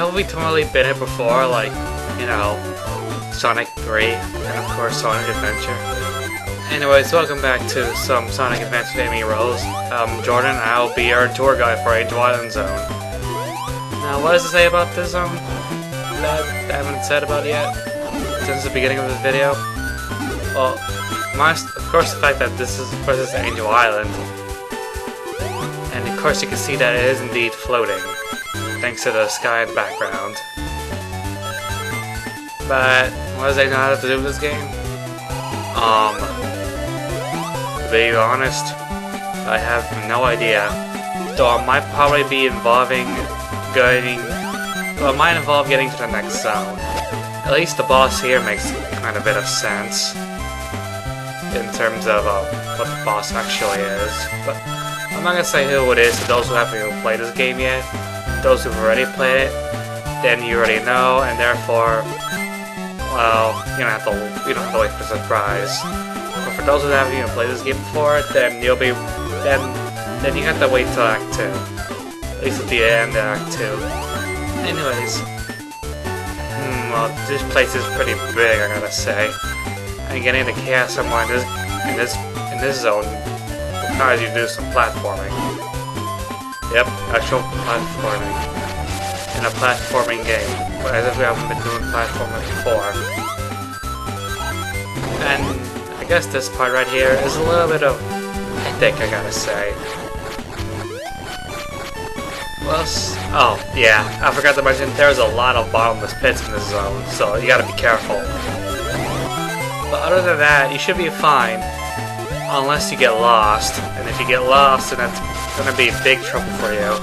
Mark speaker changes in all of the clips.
Speaker 1: have we totally been here before? Like, you know, Sonic 3 and of course Sonic Adventure. Anyways, welcome back to some Sonic Adventure with Amy Rose. I'm Jordan and I'll be your tour guide for Angel Island Zone. Now, what does it say about this zone that I haven't said about it yet since the beginning of this video? Well, of course the fact that this is Angel Island. And of course you can see that it is indeed floating, thanks to the sky in the background. But what does Angel Island have to do with this game? To be honest, I have no idea. Though it might probably be involving getting to the next zone. At least the boss here makes kind of a bit of sense in terms of what the boss actually is. But I'm not gonna say who it is to those who haven't even played this game yet. Those who've already played it, then you already know, and therefore, well, you don't have to wait for surprise. But for those who haven't even played this game before, then then you have to wait till Act 2. At least at the end of Act 2. Anyways, well, this place is pretty big, I gotta say. And getting the chaos somewhere in this zone requires you to do some platforming. Yep, actual platforming. In a platforming game, as if we haven't been doing platforming before. And I guess this part right here is a little bit of hectic, I gotta say. Well, oh yeah, I forgot to mention there's a lot of bottomless pits in this zone, so you gotta be careful. But other than that, you should be fine, unless you get lost. And if you get lost, then that's gonna be big trouble for you.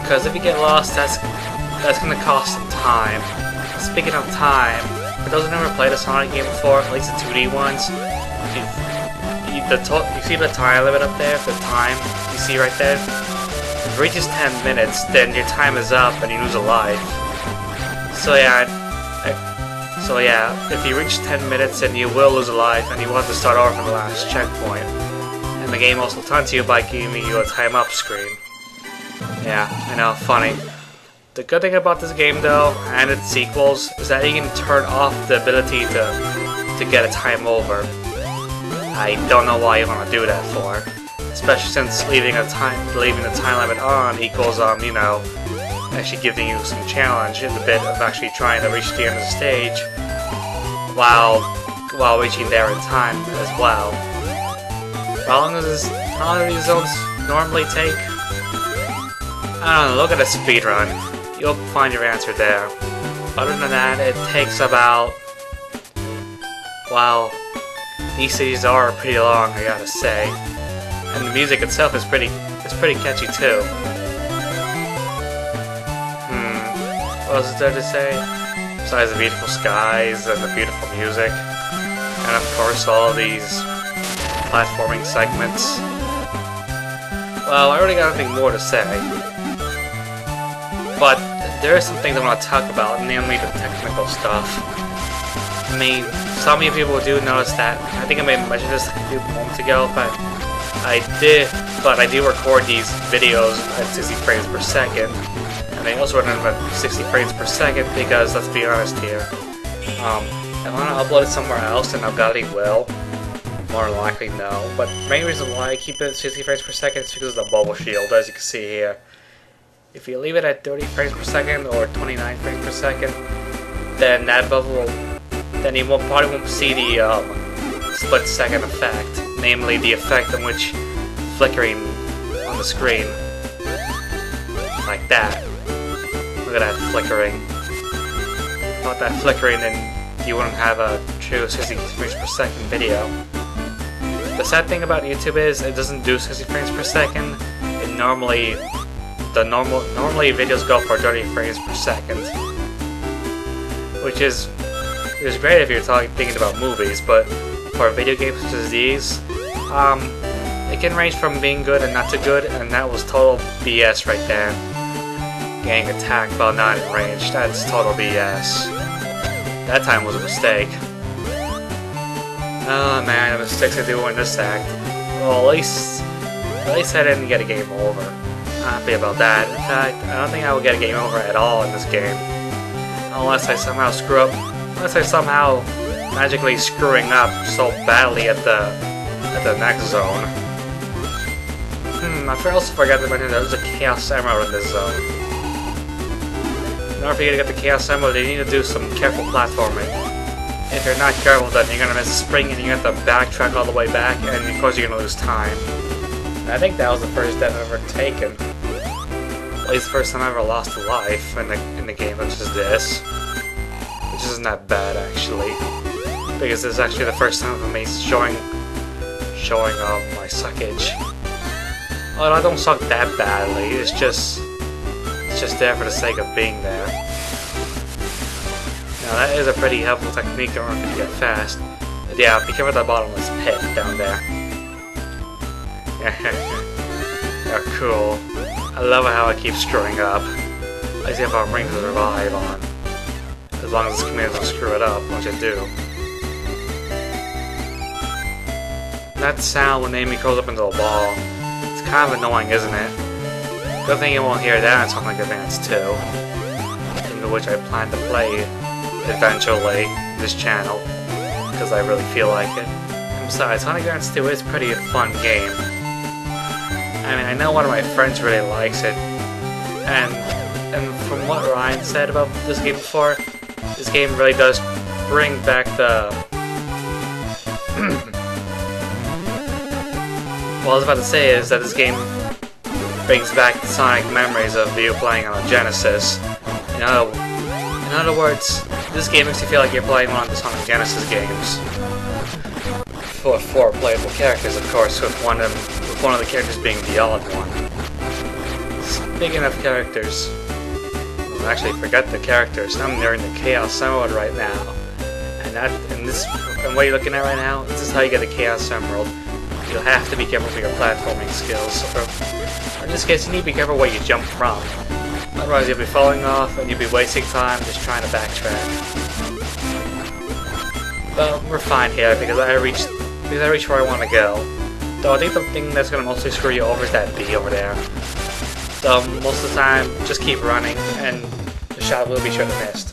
Speaker 1: Because if you get lost, that's gonna cost some time. Speaking of time, for those who never played a Sonic game before, at least the 2D ones, you see the time limit up there? The time you see right there? If it reaches 10 minutes, then your time is up and you lose a life. So yeah, if you reach 10 minutes, then you will lose a life and you will have to start over from the last checkpoint. And the game also taunts you by giving you a time up screen. Yeah, I know, funny. The good thing about this game though, and its sequels, is that you can turn off the ability to get a time over. I don't know why you want to do that for. Especially since leaving the time limit on equals, actually giving you some challenge in the bit of actually trying to reach the end of the stage while reaching there in time as well. How long do these zones normally take? I don't know, look at the speedrun. You'll find your answer there. Other than that, it takes about, well, these cities are pretty long, I gotta say. And the music itself is pretty catchy too. What else is there to say? Besides the beautiful skies and the beautiful music. And of course all these platforming segments. Well, I already got nothing more to say. But there is some things I want to talk about, namely the technical stuff. I mean, some of you people do notice that, I think I may have mentioned this a few moments ago, but I do record these videos at 60 frames per second. And I also run them at 60 frames per second because, let's be honest here, if I want to upload it somewhere else, then Elgato will. More than likely, no. But the main reason why I keep it at 60 frames per second is because of the bubble shield, as you can see here. If you leave it at 30 frames per second or 29 frames per second, then that bubble, then you probably won't see the split second effect, namely the effect in which flickering on the screen, like that. Look at that flickering. Without that flickering, then you wouldn't have a true 60 frames per second video. The sad thing about YouTube is it doesn't do 60 frames per second. It normally videos go for 30 frames per second, which is great if you're thinking about movies, but for video games such as these, it can range from being good and not too good, and that was total BS right there. Getting attacked while not in range, that's total BS. That time was a mistake. Oh man, the mistakes I do in this act. Well, at least I didn't get a game over. happy about that. In fact, I don't think I will get a game over at all in this game. Unless I somehow screw up. Unless I somehow magically screwing up so badly at the next zone. I also forgot to mention there's a Chaos Emerald in this zone. In order for you to get the Chaos Emerald, you need to do some careful platforming. If you're not careful, then you're gonna miss a spring and you're gonna have to backtrack all the way back, and of course you're gonna lose time. And I think that was the first death I've ever taken. At least the first time I ever lost a life in the game, which is this. Which isn't that bad, actually. Because this is actually the first time of me showing my suckage. Well, I don't suck that badly, it's just there for the sake of being there. Now that is a pretty helpful technique in order to get fast. But yeah, be careful with that bottomless pit down there. They're cool. I love how I keep screwing up. I see if I'm ring to survive on. As long as this command doesn't screw it up, which I do. That sound when the enemy curls up into a ball. It's kind of annoying, isn't it? Good thing you won't hear that in Sonic Advance 2. In which I plan to play eventually this channel. Because I really feel like it. Besides, Sonic Advance 2 is pretty fun game. I mean, I know one of my friends really likes it. And from what Ryan said about this game before, this game really does bring back the... What I was about to say is that this game brings back the Sonic memories of you playing on a Genesis. In other words, this game makes you feel like you're playing one of the Sonic Genesis games. For 4 playable characters, of course, with one of the characters being the odd one. Speaking of characters, I actually forgot the characters. I'm nearing the Chaos Emerald right now, and what you're looking at right now, this is how you get the Chaos Emerald. You'll have to be careful with your platforming skills, or in this case, you need to be careful where you jump from. Otherwise, you'll be falling off and you'll be wasting time just trying to backtrack. But we're fine here because I reached where I want to go. Though I think the thing that's going to mostly screw you over is that bee over there. So most of the time, just keep running and the shot will be sure to miss.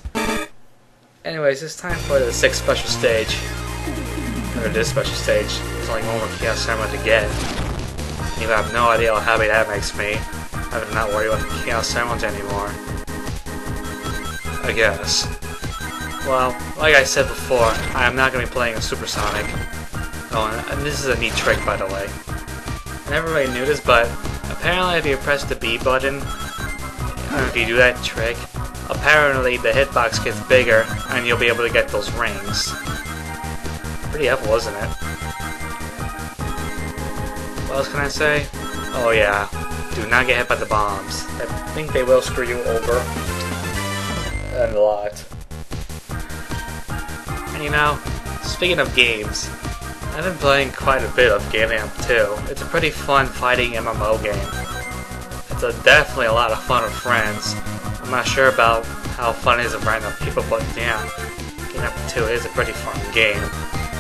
Speaker 1: Anyways, it's time for the 6th special stage. Or this special stage. There's only one more Chaos Emerald to get. You have no idea how happy that makes me. I'm not worried about the Chaos Emeralds anymore. I guess. Well, like I said before, I am not going to be playing a Supersonic. Oh, and this is a neat trick, by the way. I never really knew this, but apparently if you press the B button, and if you do that trick, apparently the hitbox gets bigger, and you'll be able to get those rings. Pretty helpful, isn't it? What else can I say? Oh yeah, do not get hit by the bombs. I think they will screw you over. And a lot. And you know, speaking of games, I've been playing quite a bit of GameAmp 2. It's a pretty fun fighting MMO game. It's definitely a lot of fun with friends. I'm not sure about how fun it is with random people, but yeah, GameAmp 2 is a pretty fun game.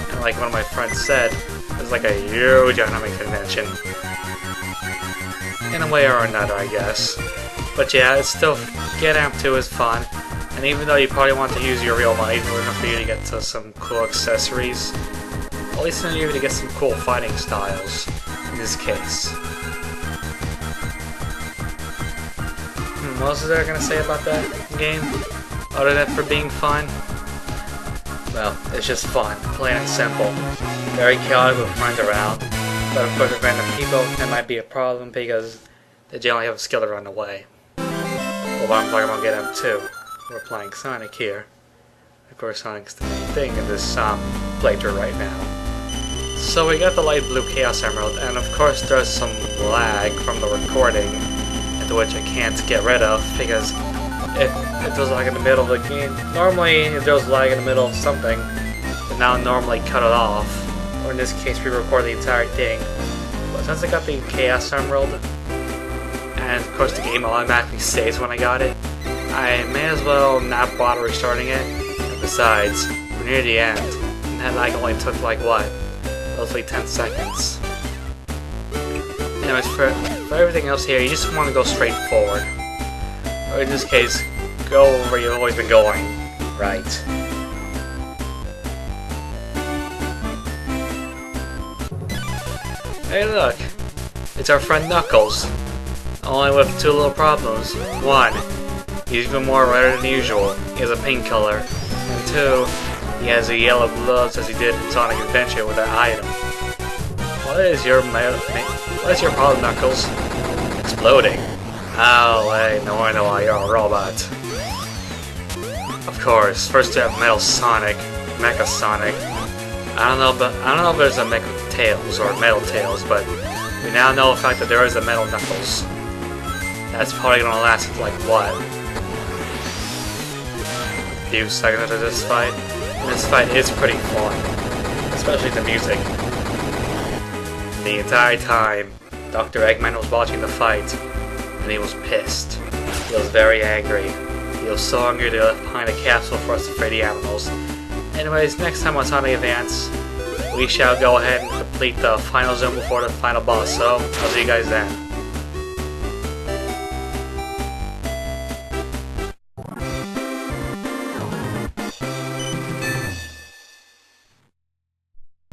Speaker 1: And like one of my friends said, it's like a huge anime convention. In a way or another, I guess. But yeah, it's still, GameAmp 2 is fun. And even though you probably want to use your real money in order for you to get to some cool accessories, at least you're able to get some cool fighting styles, in this case. What else is there going to say about that game? Other than for being fun? Well, it's just fun, plain and simple. Very chaotic with friends around. But of course with random people, that might be a problem because they generally have a skill to run away. Well, I'm talking about GameAmp 2. We're playing Sonic here. Of course, Sonic's the main thing in this playthrough right now. So we got the light blue Chaos Emerald, and of course there's some lag from the recording, into which I can't get rid of, because if there's lag in the middle of the game, normally if there's lag in the middle of something, then I'll normally cut it off, or in this case re-record the entire thing. But since I got the Chaos Emerald, and of course the game automatically saves when I got it, I may as well not bother restarting it. And besides, we're near the end, and that lag only took like what? Roughly 10 seconds. Anyways, For everything else here, you just want to go straight forward. Or in this case, go where you've always been going. Right. Hey look! It's our friend Knuckles. Only with two little problems. One, he's even more redder than usual. He has a pink color. And two, he has the yellow gloves as he did in Sonic Adventure with that item. What is your problem, Knuckles? Exploding. Oh, hey, no, I know why you're a robot. Of course, first you have Metal Sonic, Mecha Sonic. I don't know if there's a Mecha Tails or Metal Tails, but we now know the fact that there is a Metal Knuckles. That's probably gonna last like what? A few seconds of this fight. And this fight is pretty fun, especially the music. The entire time, Dr. Eggman was watching the fight, and he was pissed. He was very angry. He was so angry to find a capsule for us to free the animals. Anyways, next time on Sonic Advance, we shall go ahead and complete the final zone before the final boss, so I'll see you guys then.